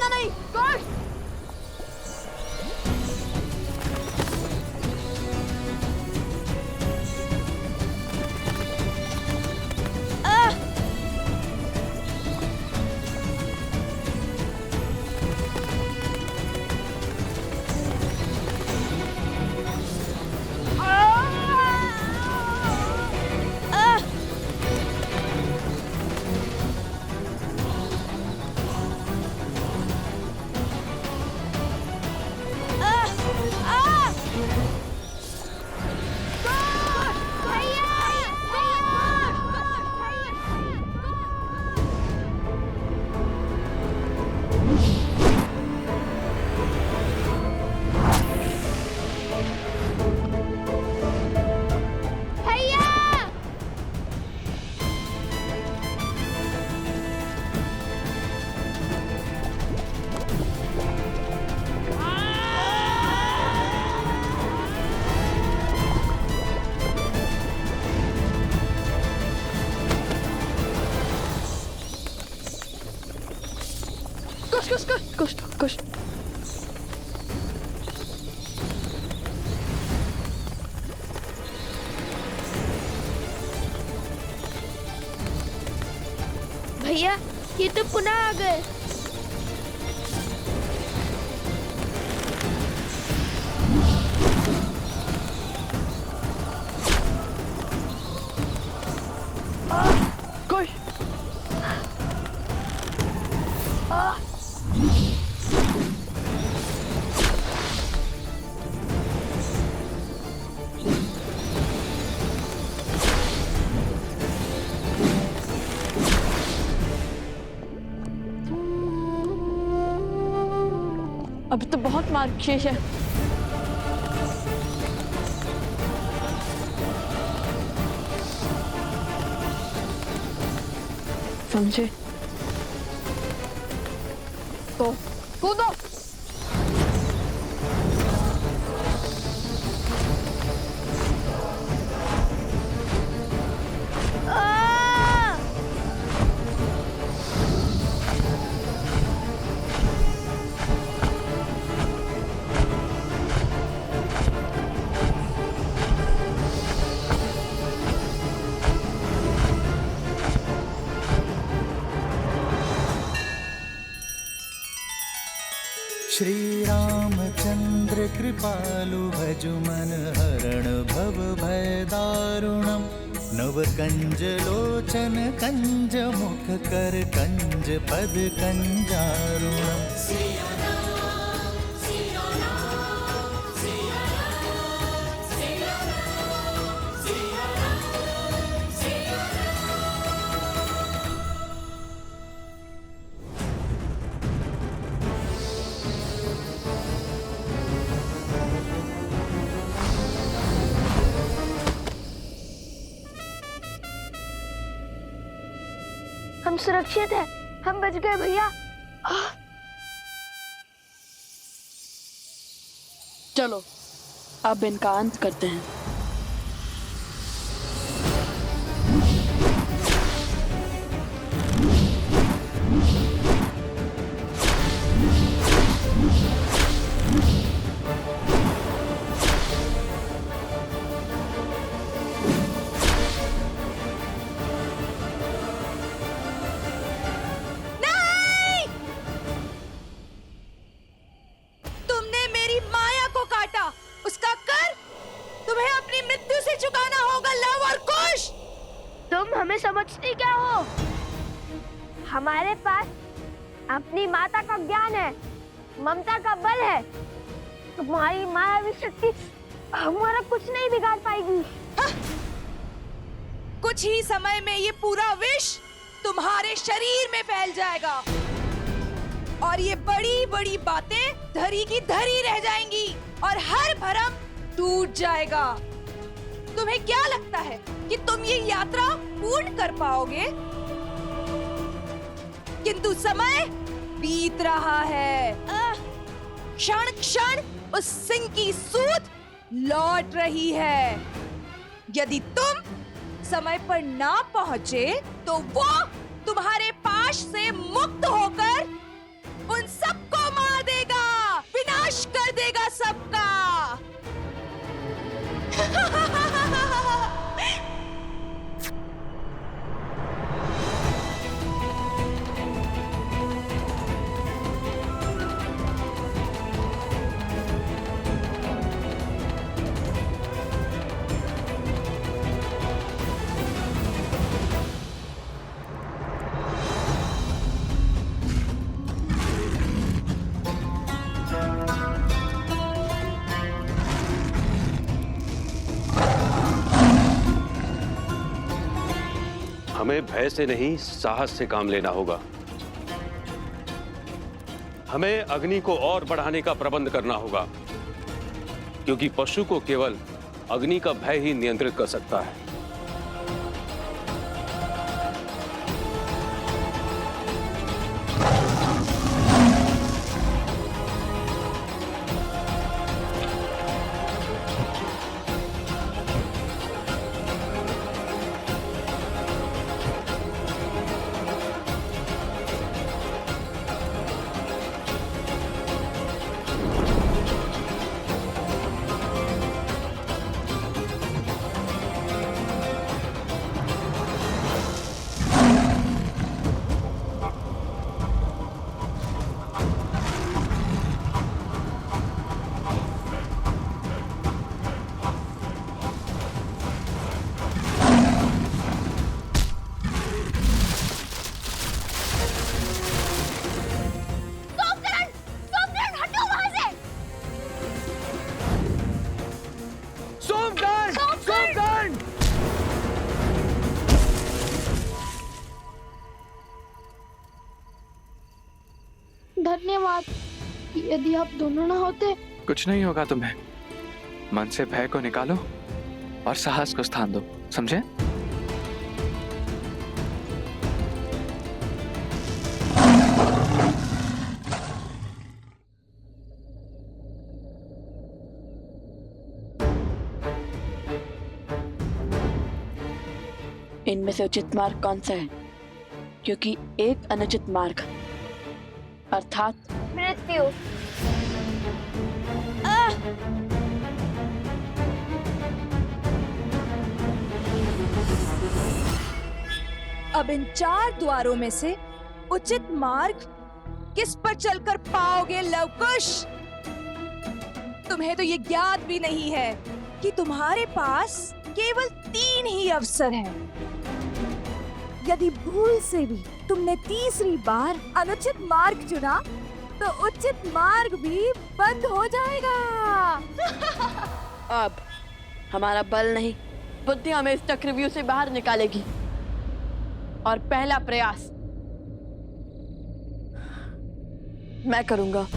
इतना नहीं। कुश! कुश! भैया, ये तो पुनः आ गए। कुश! अभी तो बहुत मार्ग शेष है। समझे? तो कूदो। श्री रामचंद्र कृपालु भजु मन हरण भव भय दारुणम नव कंज लोचन कंज मुख कर कंज पद कंजारुणम। हम सुरक्षित हैं, हम बच गए भैया। चलो अब इनका अंत करते हैं। तुम हमें समझते क्या हो? हमारे पास अपनी माता का ज्ञान है, ममता का बल है। तुम्हारी मायावी शक्ति हमारा कुछ नहीं बिगाड़ पाएगी। कुछ ही समय में ये पूरा विष तुम्हारे शरीर में फैल जाएगा और ये बड़ी बड़ी बातें धरी की धरी रह जाएंगी और हर भरम टूट जाएगा। तुम्हें क्या लगता है कि तुम ये यात्रा पूर्ण कर पाओगे? किंतु समय बीत रहा है। क्षण क्षण उस सिंह की सूंड लौट रही है। यदि तुम समय पर ना पहुंचे तो वो तुम्हारे पाश से मुक्त होकर उन सबको मार देगा, विनाश कर देगा सबका। हमें भय से नहीं, साहस से काम लेना होगा। हमें अग्नि को और बढ़ाने का प्रबंध करना होगा, क्योंकि पशु को केवल अग्नि का भय ही नियंत्रित कर सकता है। धन्यवाद। यदि आप दोनों ना होते। कुछ नहीं होगा तुम्हें। मन से भय को निकालो और साहस को स्थान दो, समझे? इनमें से उचित मार्ग कौन सा है? क्योंकि एक अनुचित मार्ग अर्थात मृत्यु। अब इन 4 द्वारों में से उचित मार्ग किस पर चलकर पाओगे लवकुश? तुम्हें तो ये ज्ञात भी नहीं है कि तुम्हारे पास केवल 3 ही अवसर हैं। यदि भूल से भी तुमने तीसरी बार अनुचित मार्ग चुना तो उचित मार्ग भी बंद हो जाएगा। अब हमारा बल नहीं, बुद्धि हमें इस चक्रव्यूह से बाहर निकालेगी। और पहला प्रयास मैं करूंगा।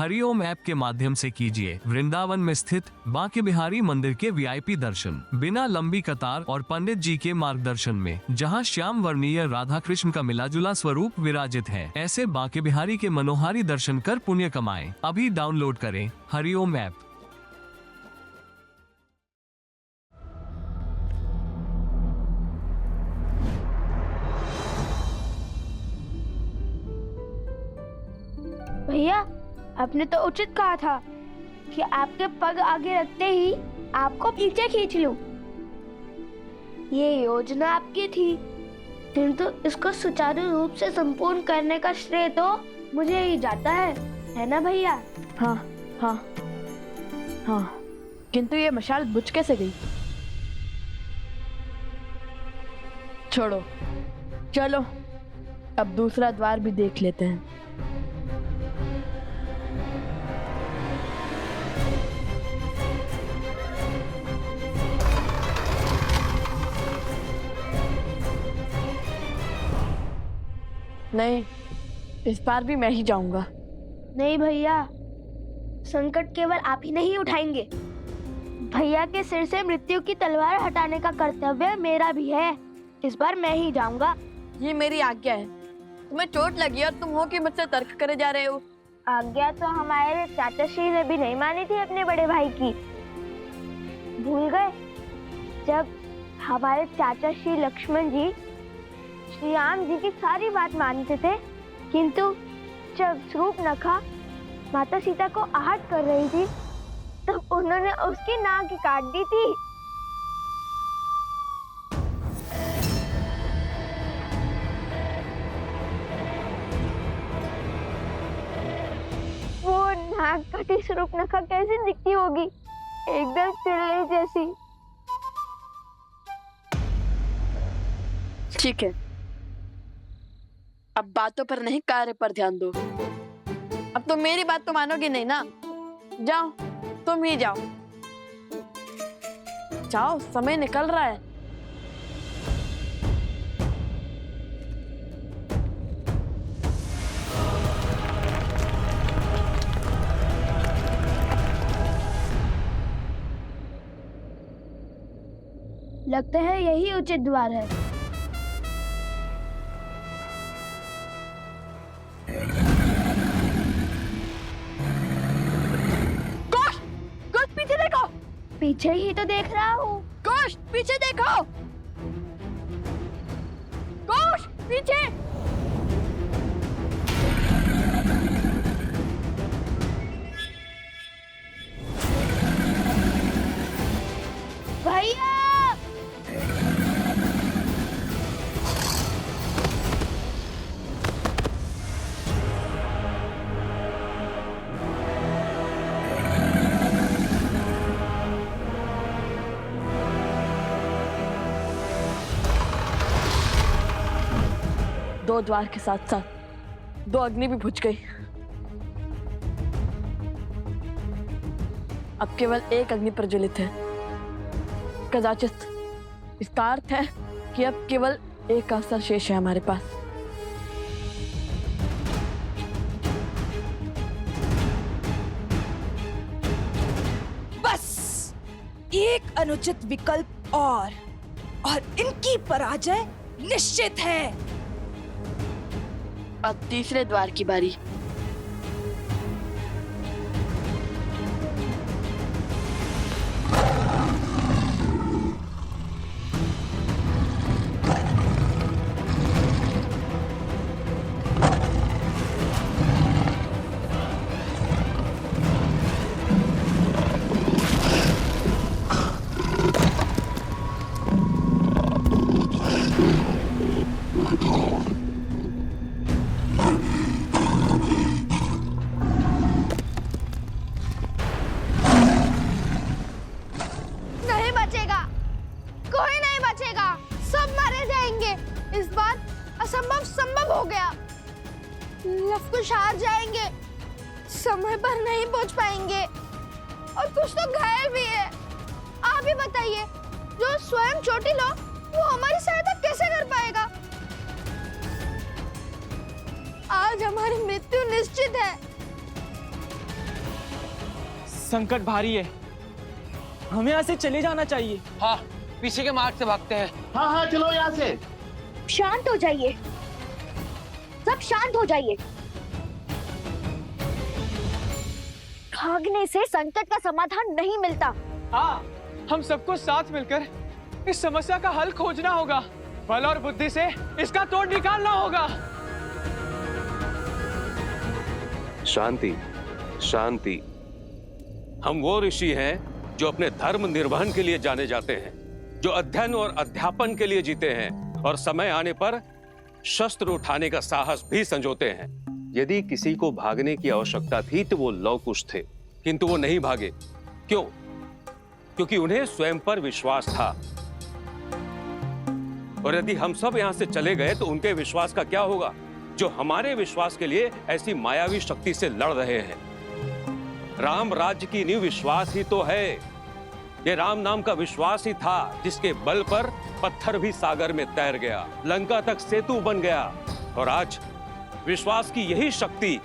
हरिओम ऐप के माध्यम से कीजिए वृंदावन में स्थित बांके बिहारी मंदिर के वीआईपी दर्शन बिना लंबी कतार और पंडित जी के मार्गदर्शन में, जहां श्याम वर्णीय राधा कृष्ण का मिलाजुला स्वरूप विराजित है। ऐसे बांके बिहारी के मनोहारी दर्शन कर पुण्य कमाएं। अभी डाउनलोड करें हरिओम ऐप। भैया, आपने तो उचित कहा था कि आपके पग आगे रखते ही आपको पीछे खींच लूं। ये योजना आपकी थी, किंतु इसको सुचारू रूप से संपूर्ण करने का श्रेय तो मुझे ही जाता है ना भैया? हाँ हाँ हाँ, किंतु ये मशाल बुझ कैसे गई? छोड़ो, चलो अब दूसरा द्वार भी देख लेते हैं। नहीं, इस बार भी मैं ही जाऊंगा। नहीं भैया, संकट केवल आप ही नहीं उठाएंगे। भैया के सिर से मृत्यु की तलवार हटाने का कर्तव्य मेरा भी है। इस बार मैं ही जाऊंगा। ये मेरी आज्ञा है। तुम्हें चोट लगी और तुम हो कि मुझसे तर्क करे जा रहे हो। आज्ञा तो हमारे चाचा श्री ने भी नहीं मानी थी अपने बड़े भाई की। भूल गए जब हमारे चाचा श्री लक्ष्मण जी श्री राम जी की सारी बात मानते थे, किंतु जब शूर्पणखा माता सीता को आहत कर रही थी तब उन्होंने उसकी नाक ही काट दी थी। वो नाक कटी शूर्पणखा कैसी दिखती होगी? एकदम चिड़ै जैसी। ठीक है, अब बातों पर नहीं कार्य पर ध्यान दो। अब तो मेरी बात तो मानोगे नहीं ना? जाओ, तुम ही जाओ। जाओ, समय निकल रहा है। लगता है यही उचित द्वार है। पीछे देखो। पीछे ही तो देख रहा हूँ। गोश्त, पीछे देखो। गोश्त, पीछे। भैया! दो द्वार के साथ साथ दो अग्नि भी बुझ गई। अब केवल एक अग्नि प्रज्वलित है। कदाचित इसका अर्थ है कि अब केवल एक अवसर शेष है हमारे पास। बस एक अनुचित विकल्प और इनकी पराजय निश्चित है। अब तीसरे द्वार की बारी। लवकुश हार जाएंगे, समय पर नहीं पहुंच पाएंगे और कुछ तो घायल भी है। आप ही बताइए, जो स्वयं चोटिल हो वो हमारी सहायता कैसे कर पाएगा? आज हमारी मृत्यु निश्चित है। संकट भारी है, हमें यहाँ से चले जाना चाहिए। हाँ, पीछे के मार्ग से भागते हैं। हाँ हाँ चलो यहाँ से। शांत हो जाइए, सब शांत हो जाइए। भागने से संकट का समाधान नहीं मिलता। हाँ, हम सबको साथ मिलकर इस समस्या का हल खोजना होगा। बल और बुद्धि से इसका तोड़ निकालना होगा। शांति, शांति। हम वो ऋषि हैं जो अपने धर्म निर्वहन के लिए जाने जाते हैं, जो अध्ययन और अध्यापन के लिए जीते हैं और समय आने पर शस्त्र उठाने का साहस भी संजोते हैं। यदि किसी को भागने की आवश्यकता थी तो वो लव कुश थे, किंतु वो नहीं भागे। क्यों? क्योंकि उन्हें स्वयं पर विश्वास था। और यदि हम सब यहां से चले गए तो उनके विश्वास का क्या होगा, जो हमारे विश्वास के लिए ऐसी मायावी शक्ति से लड़ रहे हैं। राम राज्य की नींव विश्वास ही तो है। ये राम नाम का विश्वास ही था जिसके बल पर पत्थर भी सागर में तैर गया, लंका तक सेतु बन गया। और आज विश्वास की यही शक्ति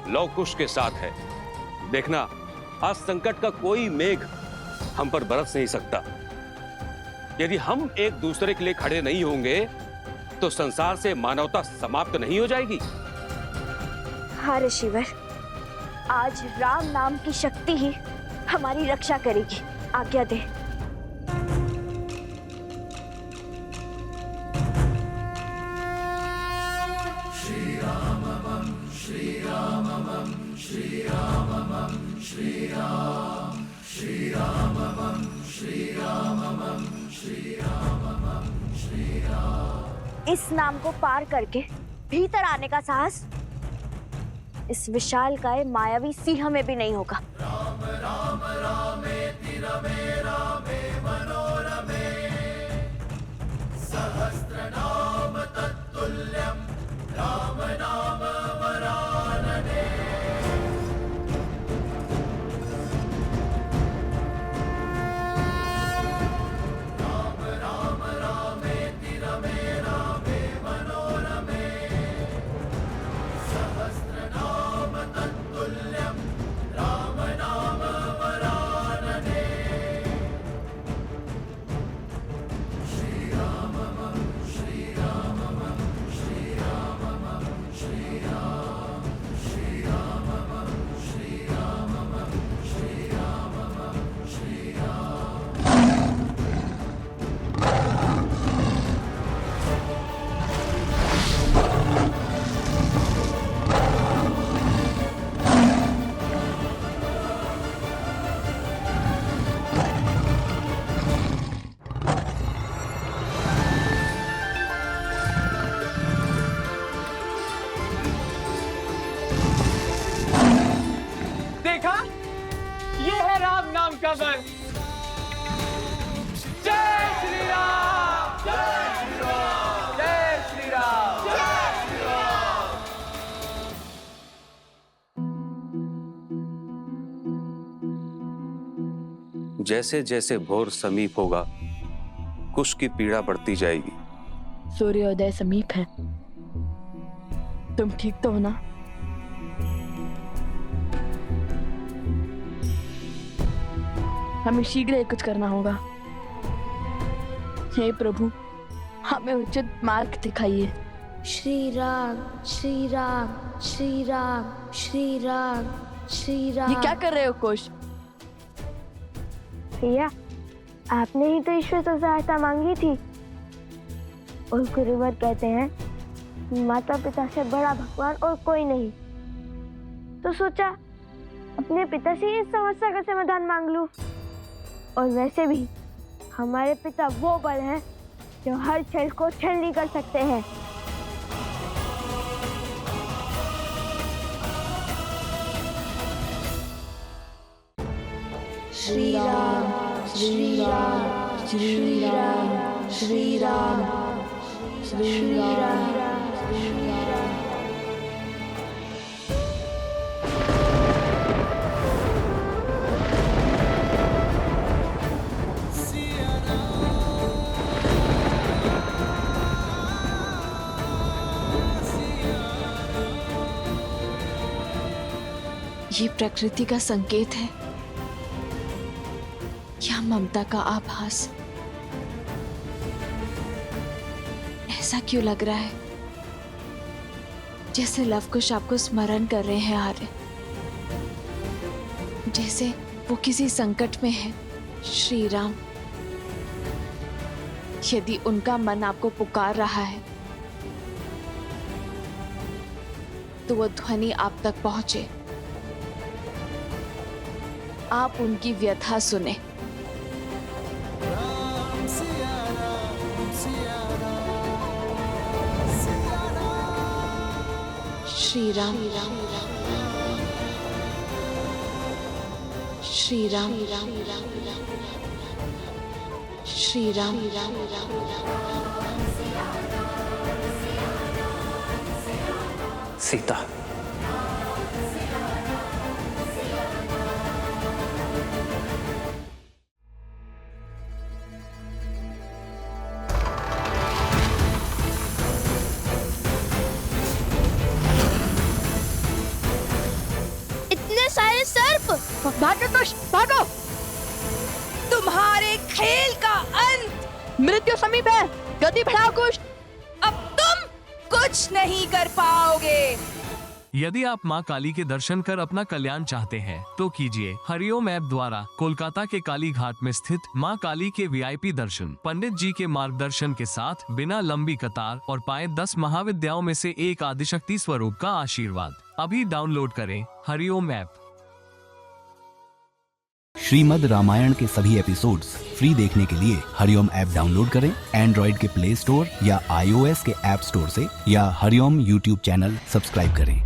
लव कुश के साथ है। देखना, आज संकट का कोई मेघ हम पर बरस नहीं सकता। यदि हम एक दूसरे के लिए खड़े नहीं होंगे तो संसार से मानवता समाप्त नहीं हो जाएगी। हाँ ऋषिवर, आज राम नाम की शक्ति ही हमारी रक्षा करेगी। आज्ञा दे। श्री राम श्री राम श्री राम श्री राम श्री राम श्री राम श्री राम श्री राम। इस नाम को पार करके भीतर आने का साहस इस विशालकाय मायावी सिंह में भी नहीं होगा। राम राम रामेति रमे रामे मनोरमे सहस्रनाम तत्तुल्यं राम नाम वरानने। राम राम रामेति रमे रामे मनोरमे सहस्रनाम तत्तुल्यं राम नाम वरानने। श्री राम श्री राम श्री राम श्री राम श्री राम श्री राम श्री राम श्री राम। देखा, ये है राम नाम का बल। जय श्री राम, जय श्री राम, जय श्री राम, जय श्री राम। जैसे जैसे भोर समीप होगा, कुश की पीड़ा बढ़ती जाएगी। सूर्योदय समीप है। तुम ठीक तो हो ना? हमें शीघ्र ही कुछ करना होगा। हे प्रभु, हमें उचित मार्ग दिखाइए। श्री राम श्री राम श्री राम श्री राम श्री राम। ये क्या कर रहे हो कुश? भैया, आपने ही तो ईश्वर से सहायता मांगी थी। और गुरुवर कहते हैं, माता पिता से बड़ा भगवान और कोई नहीं। तो सोचा अपने पिता से इस समस्या का समाधान मांग लूं। और वैसे भी हमारे पिता वो बल हैं जो हर छल को छलनी कर सकते हैं। श्री राम श्री राम श्री राम श्री राम श्री राम श्री राम। ये प्रकृति का संकेत है ममता का आभास। ऐसा क्यों लग रहा है जैसे लवकुश आपको स्मरण कर रहे हैं आर्य, जैसे वो किसी संकट में है। श्री राम, यदि उनका मन आपको पुकार रहा है तो वो ध्वनि आप तक पहुंचे, आप उनकी व्यथा सुने। श्री राम, श्री राम, श्री राम। सीता, इतने सारे सर्प! भागो कुश, भागो! तुम्हारे खेल का अंत मृत्यु समीप है, गति बढ़ाओ कुश। अब तुम कुछ नहीं कर पाओगे। यदि आप मां काली के दर्शन कर अपना कल्याण चाहते हैं तो कीजिए हरिओम ऐप द्वारा कोलकाता के काली घाट में स्थित मां काली के वीआईपी दर्शन, पंडित जी के मार्गदर्शन के साथ, बिना लंबी कतार और पाए 10 महाविद्याओं में से एक आदिशक्ति स्वरूप का आशीर्वाद। अभी डाउनलोड करें हरिओम ऐप। श्रीमद् रामायण के सभी एपिसोड्स फ्री देखने के लिए हरिओम ऐप डाउनलोड करें एंड्रॉइड के प्ले स्टोर या iOS के ऐप स्टोर से, या हरिओम यूट्यूब चैनल सब्सक्राइब करें।